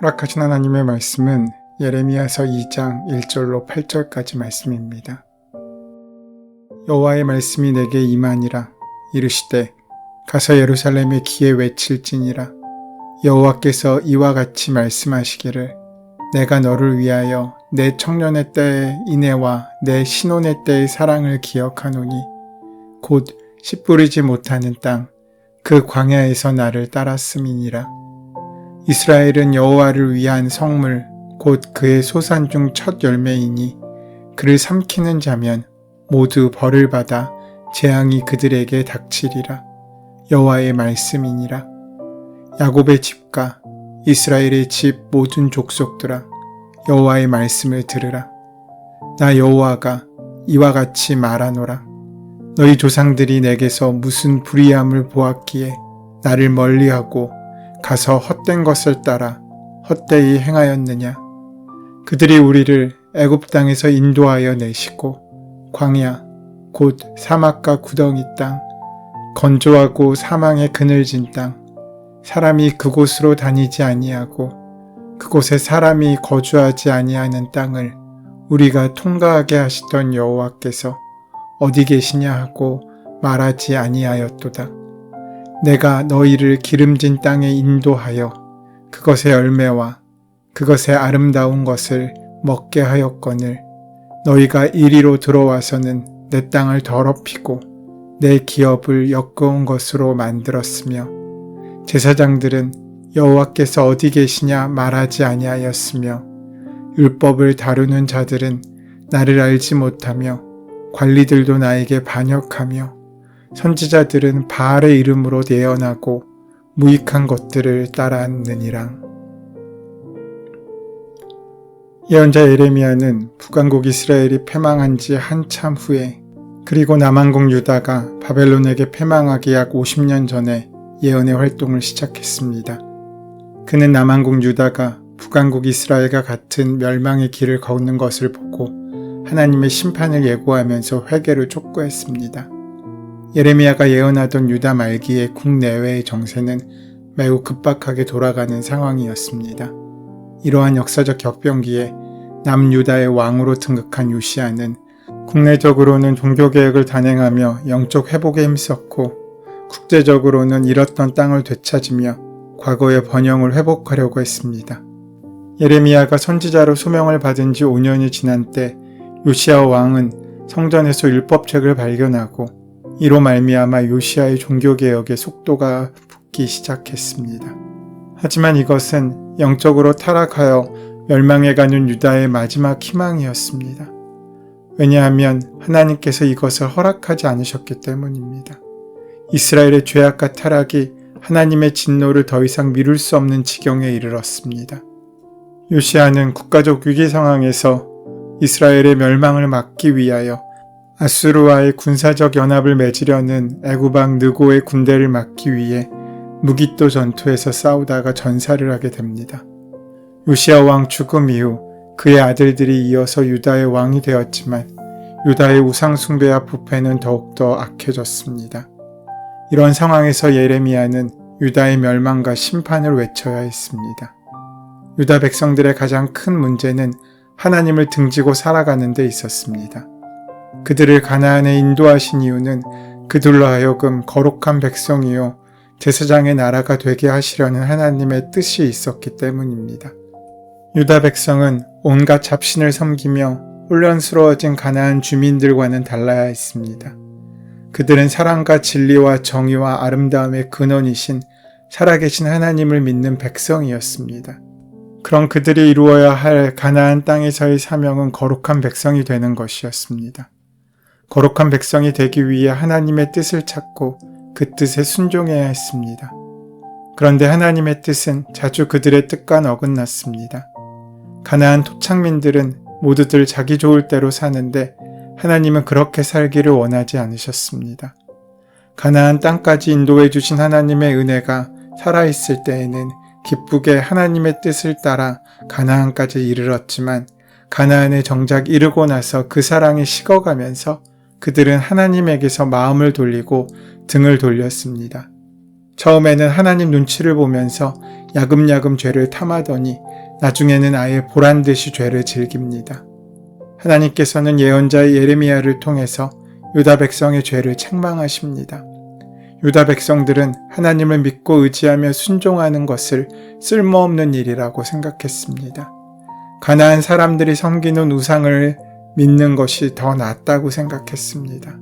허락하신 하나님의 말씀은 예레미야서 2장 1절로 8절까지 말씀입니다. 여호와의 말씀이 내게 임하니라. 이르시되 가서 예루살렘의 귀에 외칠지니라. 여호와께서 이와 같이 말씀하시기를 내가 너를 위하여 내 청년의 때의 인애와 내 신혼의 때의 사랑을 기억하노니 곧 씨 뿌리지 못하는 땅 그 광야에서 나를 따랐음이니라. 이스라엘은 여호와를 위한 성물 곧 그의 소산 중 첫 열매이니 그를 삼키는 자면 모두 벌을 받아 재앙이 그들에게 닥치리라. 여호와의 말씀이니라. 야곱의 집과 이스라엘의 집 모든 족속들아 여호와의 말씀을 들으라. 나 여호와가 이와 같이 말하노라. 너희 조상들이 내게서 무슨 불의함을 보았기에 나를 멀리하고 가서 헛된 것을 따라 헛되이 행하였느냐. 그들이 우리를 애굽 땅에서 인도하여 내시고 광야 곧 사막과 구덩이 땅 건조하고 사망의 그늘진 땅 사람이 그곳으로 다니지 아니하고 그곳에 사람이 거주하지 아니하는 땅을 우리가 통과하게 하시던 여호와께서 어디 계시냐 하고 말하지 아니하였도다. 내가 너희를 기름진 땅에 인도하여 그것의 열매와 그것의 아름다운 것을 먹게 하였거늘 너희가 이리로 들어와서는 내 땅을 더럽히고 내 기업을 역겨운 것으로 만들었으며 제사장들은 여호와께서 어디 계시냐 말하지 아니하였으며 율법을 다루는 자들은 나를 알지 못하며 관리들도 나에게 반역하며 선지자들은 바알의 이름으로 예언하고 무익한 것들을 따라하느니라. 예언자 예레미야는 북왕국 이스라엘이 패망한 지 한참 후에 그리고 남왕국 유다가 바벨론에게 패망하기 약 50년 전에 예언의 활동을 시작했습니다. 그는 남왕국 유다가 북왕국 이스라엘과 같은 멸망의 길을 걷는 것을 보고 하나님의 심판을 예고하면서 회개를 촉구했습니다. 예레미야가 예언하던 유다 말기의 국내외의 정세는 매우 급박하게 돌아가는 상황이었습니다. 이러한 역사적 격변기에 남유다의 왕으로 등극한 요시야는 국내적으로는 종교개혁을 단행하며 영적 회복에 힘썼고 국제적으로는 잃었던 땅을 되찾으며 과거의 번영을 회복하려고 했습니다. 예레미야가 선지자로 소명을 받은 지 5년이 지난 때 요시야 왕은 성전에서 율법책을 발견하고 이로 말미암아 요시야의 종교개혁의 속도가 붙기 시작했습니다. 하지만 이것은 영적으로 타락하여 멸망해가는 유다의 마지막 희망이었습니다. 왜냐하면 하나님께서 이것을 허락하지 않으셨기 때문입니다. 이스라엘의 죄악과 타락이 하나님의 진노를 더 이상 미룰 수 없는 지경에 이르렀습니다. 요시야는 국가적 위기 상황에서 이스라엘의 멸망을 막기 위하여 아수르와의 군사적 연합을 맺으려는 애굽왕 느고의 군대를 막기 위해 무깃도 전투에서 싸우다가 전사를 하게 됩니다. 요시야 왕 죽음 이후 그의 아들들이 이어서 유다의 왕이 되었지만 유다의 우상 숭배와 부패는 더욱더 악해졌습니다. 이런 상황에서 예레미야는 유다의 멸망과 심판을 외쳐야 했습니다. 유다 백성들의 가장 큰 문제는 하나님을 등지고 살아가는 데 있었습니다. 그들을 가나안에 인도하신 이유는 그들로 하여금 거룩한 백성이요 제사장의 나라가 되게 하시려는 하나님의 뜻이 있었기 때문입니다. 유다 백성은 온갖 잡신을 섬기며 혼란스러워진 가나안 주민들과는 달라야 했습니다. 그들은 사랑과 진리와 정의와 아름다움의 근원이신 살아계신 하나님을 믿는 백성이었습니다. 그런 그들이 이루어야 할 가나안 땅에서의 사명은 거룩한 백성이 되는 것이었습니다. 거룩한 백성이 되기 위해 하나님의 뜻을 찾고 그 뜻에 순종해야 했습니다. 그런데 하나님의 뜻은 자주 그들의 뜻과 어긋났습니다. 가나안 토착민들은 모두들 자기 좋을 대로 사는데 하나님은 그렇게 살기를 원하지 않으셨습니다. 가나안 땅까지 인도해 주신 하나님의 은혜가 살아있을 때에는 기쁘게 하나님의 뜻을 따라 가나안까지 이르렀지만 가나안에 정작 이르고 나서 그 사랑이 식어가면서 그들은 하나님에게서 마음을 돌리고 등을 돌렸습니다. 처음에는 하나님 눈치를 보면서 야금야금 죄를 탐하더니 나중에는 아예 보란듯이 죄를 즐깁니다. 하나님께서는 예언자 예레미야를 통해서 유다 백성의 죄를 책망하십니다. 유다 백성들은 하나님을 믿고 의지하며 순종하는 것을 쓸모없는 일이라고 생각했습니다. 가나안 사람들이 섬기는 우상을 믿는 것이 더 낫다고 생각했습니다.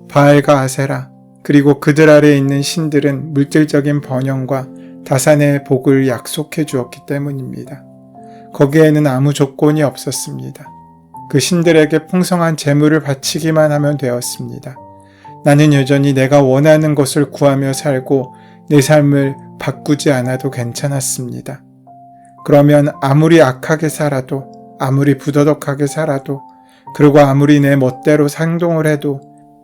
바알과 아세라 그리고 그들 아래에 있는 신들은 물질적인 번영과 다산의 복을 약속해 주었기 때문입니다. 거기에는 아무 조건이 없었습니다. 그 신들에게 풍성한 재물을 바치기만 하면 되었습니다. 나는 여전히 내가 원하는 것을 구하며 살고 내 삶을 바꾸지 않아도 괜찮았습니다. 그러면 아무리 악하게 살아도, 아무리 부도덕하게 살아도, 그리고 아무리 내 멋대로 행동을 해도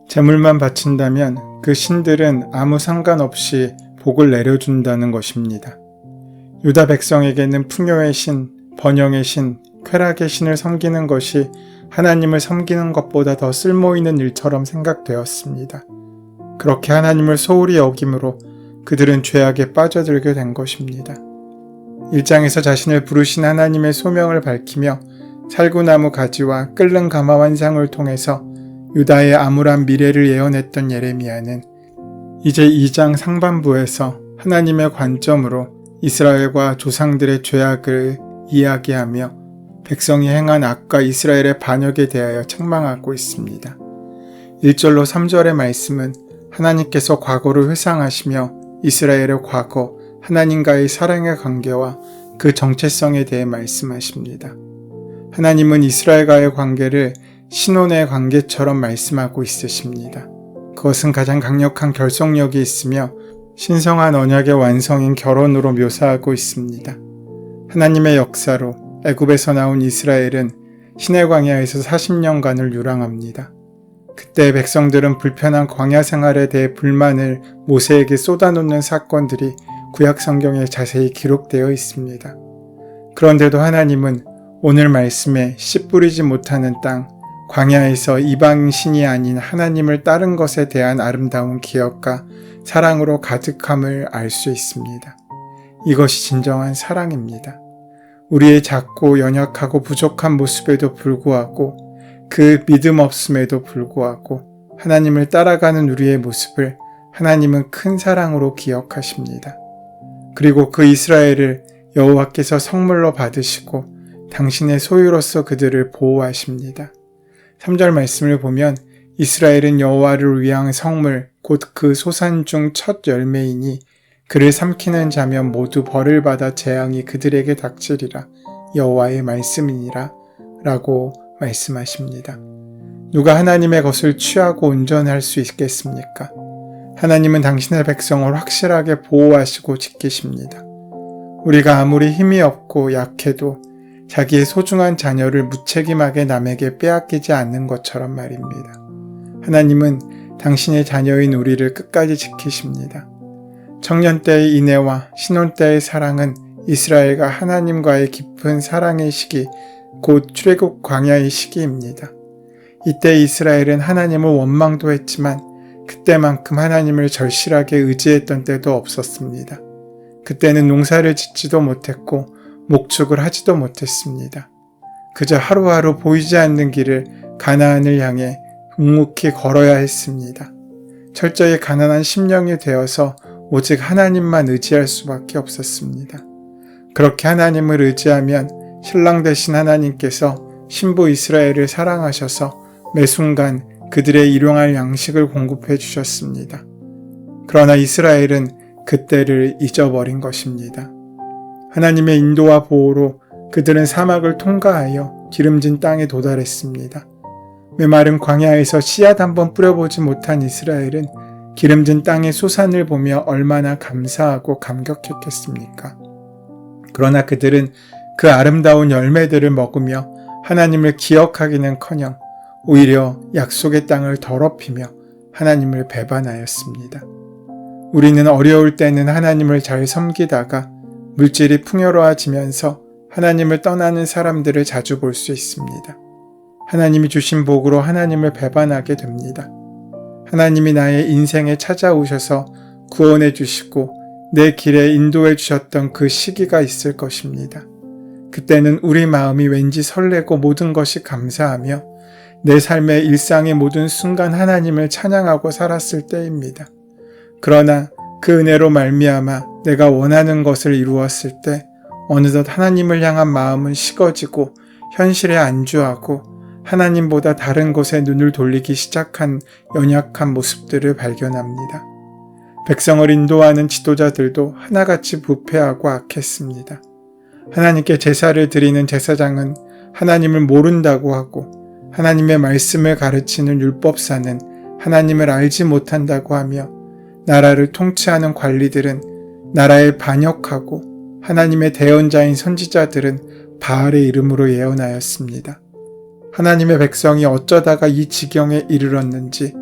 재물만 바친다면 그 신들은 아무 상관없이 복을 내려준다는 것입니다. 유다 백성에게는 풍요의 신, 번영의 신, 쾌락의 신을 섬기는 것이 하나님을 섬기는 것보다 더 쓸모있는 일처럼 생각되었습니다. 그렇게 하나님을 소홀히 여김으로 그들은 죄악에 빠져들게 된 것입니다. 1장에서 자신을 부르신 하나님의 소명을 밝히며 살구나무 가지와 끓는 가마 환상을 통해서 유다의 암울한 미래를 예언했던 예레미야는 이제 2장 상반부에서 하나님의 관점으로 이스라엘과 조상들의 죄악을 이야기하며 백성이 행한 악과 이스라엘의 반역에 대하여 책망하고 있습니다. 1절로 3절의 말씀은 하나님께서 과거를 회상하시며 이스라엘의 과거, 하나님과의 사랑의 관계와 그 정체성에 대해 말씀하십니다. 하나님은 이스라엘과의 관계를 신혼의 관계처럼 말씀하고 있으십니다. 그것은 가장 강력한 결속력이 있으며 신성한 언약의 완성인 결혼으로 묘사하고 있습니다. 하나님의 역사로 애굽에서 나온 이스라엘은 시내 광야에서 40년간을 유랑합니다. 그때 백성들은 불편한 광야 생활에 대해 불만을 모세에게 쏟아놓는 사건들이 구약 성경에 자세히 기록되어 있습니다. 그런데도 하나님은 오늘 말씀에 씨 뿌리지 못하는 땅, 광야에서 이방 신이 아닌 하나님을 따른 것에 대한 아름다운 기억과 사랑으로 가득함을 알 수 있습니다. 이것이 진정한 사랑입니다. 우리의 작고 연약하고 부족한 모습에도 불구하고 그 믿음 없음에도 불구하고 하나님을 따라가는 우리의 모습을 하나님은 큰 사랑으로 기억하십니다. 그리고 그 이스라엘을 여호와께서 성물로 받으시고 당신의 소유로서 그들을 보호하십니다. 3절 말씀을 보면 이스라엘은 여호와를 위한 성물 곧 그 소산 중 첫 열매이니 그를 삼키는 자면 모두 벌을 받아 재앙이 그들에게 닥치리라 여호와의 말씀이니라 라고 말씀하십니다. 누가 하나님의 것을 취하고 온전할 수 있겠습니까? 하나님은 당신의 백성을 확실하게 보호하시고 지키십니다. 우리가 아무리 힘이 없고 약해도 자기의 소중한 자녀를 무책임하게 남에게 빼앗기지 않는 것처럼 말입니다. 하나님은 당신의 자녀인 우리를 끝까지 지키십니다. 청년 때의 인애와 신혼 때의 사랑은 이스라엘과 하나님과의 깊은 사랑의 시기, 곧 출애굽 광야의 시기입니다. 이때 이스라엘은 하나님을 원망도 했지만 그때만큼 하나님을 절실하게 의지했던 때도 없었습니다. 그때는 농사를 짓지도 못했고 목축을 하지도 못했습니다. 그저 하루하루 보이지 않는 길을 가나안을 향해 묵묵히 걸어야 했습니다. 철저히 가난한 심령이 되어서 오직 하나님만 의지할 수밖에 없었습니다. 그렇게 하나님을 의지하면 신랑 되신 하나님께서 신부 이스라엘을 사랑하셔서 매 순간 그들의 일용할 양식을 공급해 주셨습니다. 그러나 이스라엘은 그때를 잊어버린 것입니다. 하나님의 인도와 보호로 그들은 사막을 통과하여 기름진 땅에 도달했습니다. 메마른 광야에서 씨앗 한번 뿌려보지 못한 이스라엘은 기름진 땅의 소산을 보며 얼마나 감사하고 감격했겠습니까? 그러나 그들은 그 아름다운 열매들을 먹으며 하나님을 기억하기는커녕 오히려 약속의 땅을 더럽히며 하나님을 배반하였습니다. 우리는 어려울 때는 하나님을 잘 섬기다가 물질이 풍요로워지면서 하나님을 떠나는 사람들을 자주 볼 수 있습니다. 하나님이 주신 복으로 하나님을 배반하게 됩니다. 하나님이 나의 인생에 찾아오셔서 구원해 주시고 내 길에 인도해 주셨던 그 시기가 있을 것입니다. 그때는 우리 마음이 왠지 설레고 모든 것이 감사하며 내 삶의 일상의 모든 순간 하나님을 찬양하고 살았을 때입니다. 그러나 그 은혜로 말미암아 내가 원하는 것을 이루었을 때 어느덧 하나님을 향한 마음은 식어지고 현실에 안주하고 하나님보다 다른 곳에 눈을 돌리기 시작한 연약한 모습들을 발견합니다. 백성을 인도하는 지도자들도 하나같이 부패하고 악했습니다. 하나님께 제사를 드리는 제사장은 하나님을 모른다고 하고 하나님의 말씀을 가르치는 율법사는 하나님을 알지 못한다고 하며 나라를 통치하는 관리들은 나라에 반역하고 하나님의 대언자인 선지자들은 바알의 이름으로 예언하였습니다. 하나님의 백성이 어쩌다가 이 지경에 이르렀는지,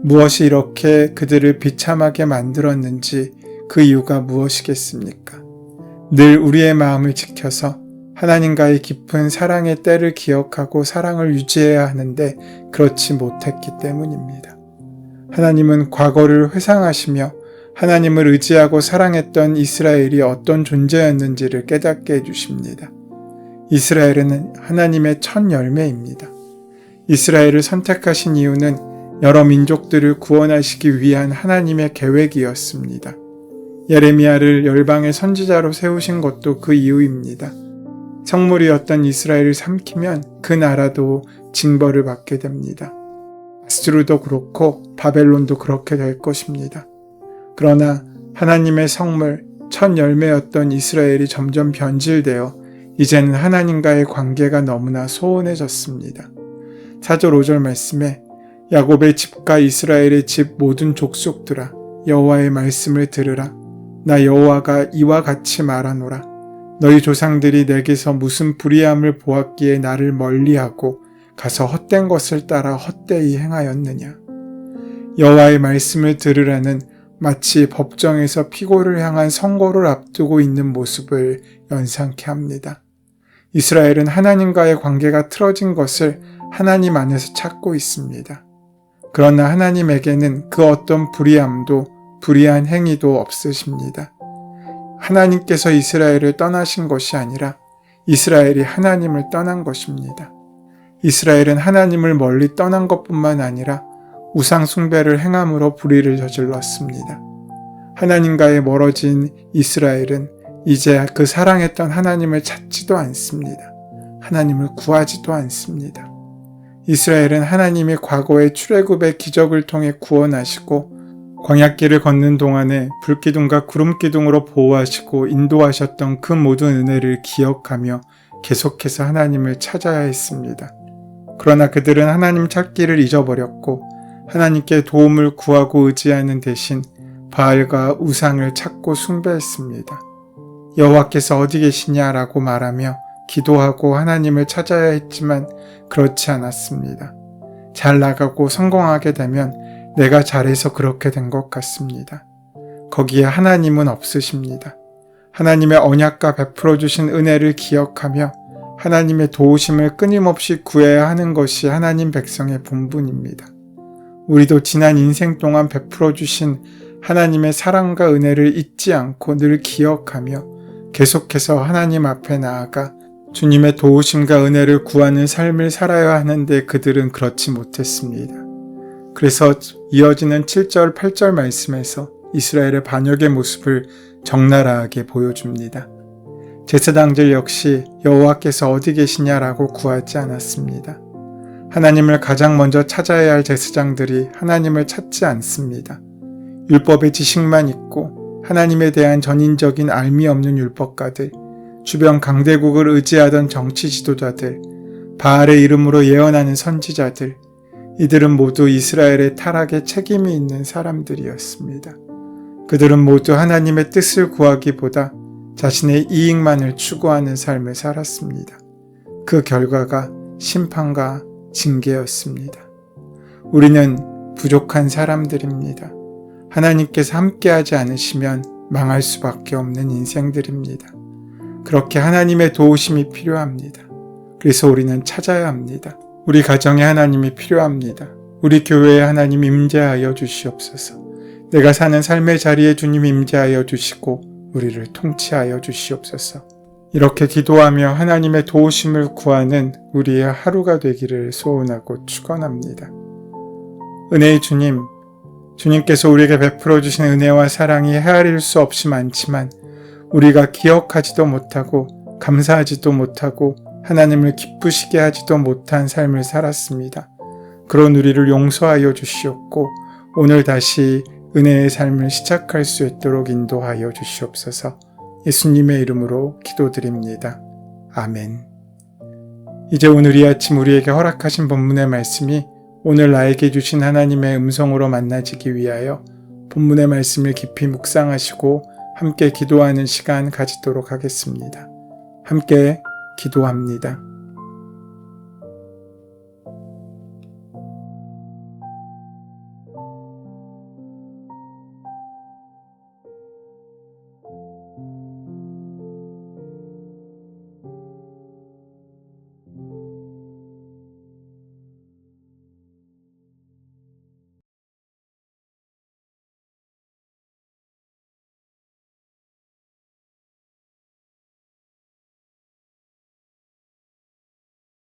무엇이 이렇게 그들을 비참하게 만들었는지 그 이유가 무엇이겠습니까? 늘 우리의 마음을 지켜서 하나님과의 깊은 사랑의 때를 기억하고 사랑을 유지해야 하는데 그렇지 못했기 때문입니다. 하나님은 과거를 회상하시며 하나님을 의지하고 사랑했던 이스라엘이 어떤 존재였는지를 깨닫게 해주십니다. 이스라엘은 하나님의 첫 열매입니다. 이스라엘을 선택하신 이유는 여러 민족들을 구원하시기 위한 하나님의 계획이었습니다. 예레미야를 열방의 선지자로 세우신 것도 그 이유입니다. 성물이었던 이스라엘을 삼키면 그 나라도 징벌을 받게 됩니다. 아수르도 그렇고 바벨론도 그렇게 될 것입니다. 그러나 하나님의 성물, 첫 열매였던 이스라엘이 점점 변질되어 이제는 하나님과의 관계가 너무나 소원해졌습니다. 4절 5절 말씀에 야곱의 집과 이스라엘의 집 모든 족속들아 여호와의 말씀을 들으라. 나 여호와가 이와 같이 말하노라. 너희 조상들이 내게서 무슨 불의함을 보았기에 나를 멀리하고 가서 헛된 것을 따라 헛되이 행하였느냐. 여호와의 말씀을 들으라는 마치 법정에서 피고를 향한 선고를 앞두고 있는 모습을 연상케 합니다. 이스라엘은 하나님과의 관계가 틀어진 것을 하나님 안에서 찾고 있습니다. 그러나 하나님에게는 그 어떤 불의함도 불의한 행위도 없으십니다. 하나님께서 이스라엘을 떠나신 것이 아니라 이스라엘이 하나님을 떠난 것입니다. 이스라엘은 하나님을 멀리 떠난 것뿐만 아니라 우상 숭배를 행함으로 불의를 저질렀습니다. 하나님과의 멀어진 이스라엘은 이제 그 사랑했던 하나님을 찾지도 않습니다. 하나님을 구하지도 않습니다. 이스라엘은 하나님이 과거의 출애굽의 기적을 통해 구원하시고 광야길을 걷는 동안에 불기둥과 구름기둥으로 보호하시고 인도하셨던 그 모든 은혜를 기억하며 계속해서 하나님을 찾아야 했습니다. 그러나 그들은 하나님 찾기를 잊어버렸고 하나님께 도움을 구하고 의지하는 대신 바알과 우상을 찾고 숭배했습니다. 여호와께서 어디 계시냐라고 말하며 기도하고 하나님을 찾아야 했지만 그렇지 않았습니다. 잘 나가고 성공하게 되면 내가 잘해서 그렇게 된 것 같습니다. 거기에 하나님은 없으십니다. 하나님의 언약과 베풀어 주신 은혜를 기억하며 하나님의 도우심을 끊임없이 구해야 하는 것이 하나님 백성의 본분입니다. 우리도 지난 인생 동안 베풀어 주신 하나님의 사랑과 은혜를 잊지 않고 늘 기억하며 계속해서 하나님 앞에 나아가 주님의 도우심과 은혜를 구하는 삶을 살아야 하는데 그들은 그렇지 못했습니다. 그래서 이어지는 7절, 8절 말씀에서 이스라엘의 반역의 모습을 적나라하게 보여줍니다. 제사장들 역시 여호와께서 어디 계시냐라고 구하지 않았습니다. 하나님을 가장 먼저 찾아야 할 제사장들이 하나님을 찾지 않습니다. 율법의 지식만 있고 하나님에 대한 전인적인 알미 없는 율법가들, 주변 강대국을 의지하던 정치 지도자들, 바알의 이름으로 예언하는 선지자들, 이들은 모두 이스라엘의 타락에 책임이 있는 사람들이었습니다. 그들은 모두 하나님의 뜻을 구하기보다 자신의 이익만을 추구하는 삶을 살았습니다. 그 결과가 심판과 징계였습니다. 우리는 부족한 사람들입니다. 하나님께서 함께하지 않으시면 망할 수밖에 없는 인생들입니다. 그렇게 하나님의 도우심이 필요합니다. 그래서 우리는 찾아야 합니다. 우리 가정에 하나님이 필요합니다. 우리 교회에 하나님 임재하여 주시옵소서. 내가 사는 삶의 자리에 주님 임재하여 주시고 우리를 통치하여 주시옵소서. 이렇게 기도하며 하나님의 도우심을 구하는 우리의 하루가 되기를 소원하고 축원합니다. 은혜의 주님, 주님께서 우리에게 베풀어 주신 은혜와 사랑이 헤아릴 수 없이 많지만 우리가 기억하지도 못하고 감사하지도 못하고 하나님을 기쁘시게 하지도 못한 삶을 살았습니다. 그런 우리를 용서하여 주시옵고 오늘 다시 은혜의 삶을 시작할 수 있도록 인도하여 주시옵소서. 예수님의 이름으로 기도드립니다. 아멘. 이제 오늘 이 아침 우리에게 허락하신 본문의 말씀이 오늘 나에게 주신 하나님의 음성으로 만나지기 위하여 본문의 말씀을 깊이 묵상하시고 함께 기도하는 시간 가지도록 하겠습니다. 함께 기도합니다.